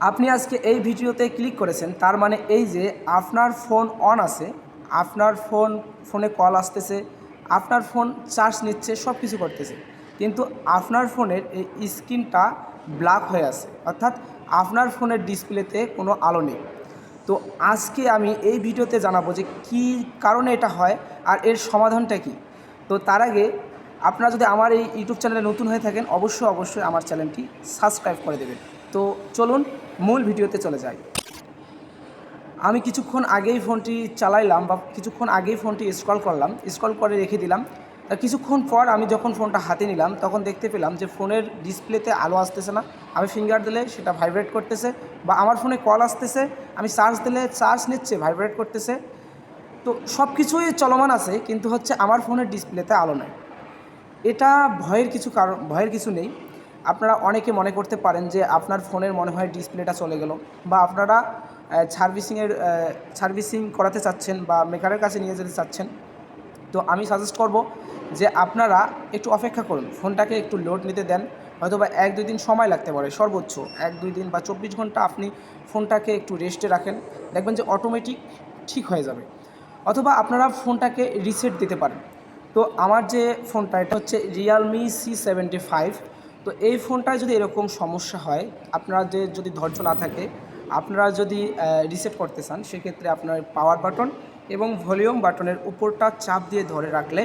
আপনি আজকে এই ভিডিওতে ক্লিক করেছেন, তার মানে এই যে আপনার ফোন অন আছে, আপনার ফোনে কল আসতেছে, আপনার ফোন চার্জ নিচ্ছে, সব কিছু করতেছে, কিন্তু আপনার ফোনের এই স্ক্রিনটা ব্ল্যাক হয়ে আছে, অর্থাৎ আপনার ফোনের ডিসপ্লেতে কোনো আলো নেই। তো আজকে আমি এই ভিডিওতে জানাবো যে কী কারণে এটা হয় আর এর সমাধানটা কী। তো তার আগে আপনারা যদি আমার এই ইউটিউব চ্যানেলে নতুন হয়ে থাকেন, অবশ্যই আমার চ্যানেলটি সাবস্ক্রাইব করে দেবেন। তো চলুন মূল ভিডিওতে চলে যাই। আমি কিছুক্ষণ আগেই ফোনটি চালাইলাম বা কিছুক্ষণ আগেই ফোনটি স্ক্রল করে রেখে দিলাম। কিছুক্ষণ পর আমি যখন ফোনটা হাতে নিলাম তখন দেখতে পেলাম যে ফোনের ডিসপ্লেতে আলো আসতেছে না। আমি ফিঙ্গার দিলে সেটা ভাইব্রেট করতেছে, বা আমার ফোনে কল আসতেছে, আমি চার্জ দিলে চার্জ নিচ্ছে, ভাইব্রেট করতেছে। তো সব কিছুই চলমান আছে, কিন্তু হচ্ছে আমার ফোনের ডিসপ্লেতে আলো নেই। এটা ভয়ের কিছু নেই। আপনারা অনেকে মনে করতে পারেন যে আপনার ফোনের মনে হয় ডিসপ্লেটা চলে গেল, বা আপনারা সার্ভিসিং করাতে চাচ্ছেন বা মেকারের কাছে নিয়ে যেতে চাচ্ছেন। তো আমি সাজেস্ট করব যে আপনারা একটু অপেক্ষা করুন, ফোনটাকে একটু লোড নিতে দেন। হয়তো বা 1-2 দিন সময় লাগতে পারে, সর্বোচ্চ 1-2 দিন বা 24 ঘন্টা আপনি ফোনটাকে একটু রেস্টে রাখেন, দেখবেন যে অটোমেটিক ঠিক হয়ে যাবে। অথবা আপনারা ফোনটাকে রিসেট দিতে পারেন। তো আমার যে ফোনটা, এটা হচ্ছে Realme C75। তো এই ফোনটায় যদি এরকম সমস্যা হয়, আপনাদের যদি ধৈর্য না থাকে, আপনারা যদি রিসেট করতে চান, সেক্ষেত্রে আপনার পাওয়ার বাটন এবং ভলিউম বাটনের উপরটা চাপ দিয়ে ধরে রাখলে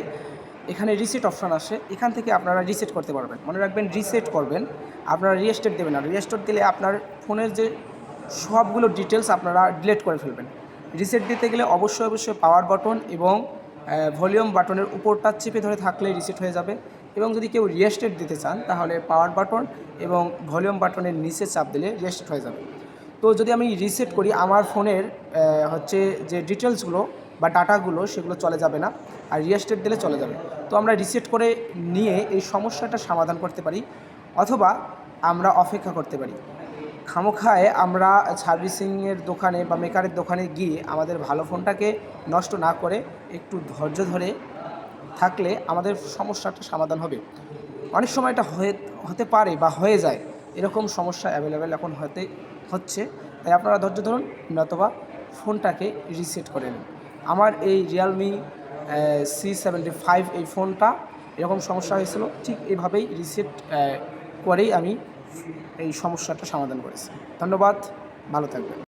এখানে রিসেট অপশান আসে, এখান থেকে আপনারা রিসেট করতে পারবেন। মনে রাখবেন, রিসেট করবেন, আপনারা রিস্টার্ট দেবেন না। রিস্টার্ট দিলে আপনার ফোনের যে সবগুলো ডিটেলস আপনারা ডিলিট করে ফেলবেন। রিসেট দিতে গেলে অবশ্যই পাওয়ার বাটন এবং ভলিউম বাটনের উপরটা চেপে ধরে থাকলে রিসেট হয়ে যাবে। এবং যদি কেউ রিস্টার্ট দিতে চান, তাহলে পাওয়ার বাটন এবং ভলিউম বাটনের নিচে চাপ দিলে রিস্টার্ট হয়ে যাবে। তো যদি আমি রিসেট করি, আমার ফোনের হচ্ছে যে ডিটেলসগুলো বা ডাটাগুলো সেগুলো চলে যাবে না, আর রিস্টার্ট দিলে চলে যাবে। তো আমরা রিসেট করে নিয়ে এই সমস্যাটা সমাধান করতে পারি, অথবা আমরা অপেক্ষা করতে পারি। খামোখায় আমরা সার্ভিসিংয়ের দোকানে বা মেকারের দোকানে গিয়ে আমাদের ভালো ফোনটাকে নষ্ট না করে একটু ধৈর্য ধরে থাকলে আমাদের সমস্যাটা সমাধান হবে। অনেক সময় এটা হতে পারে বা হয়ে যায়, এরকম সমস্যা অ্যাভেলেবেল এখন হচ্ছে। তাই আপনারা ধৈর্য ধরুন, নতুবা ফোনটাকে রিসেট করে নিন। আমার এই Realme C75 এই ফোনটা এরকম সমস্যা হয়েছিল, ঠিক এভাবেই রিসেট করেই আমি এই সমস্যাটা সমাধান করেছি। ধন্যবাদ, ভালো থাকবেন।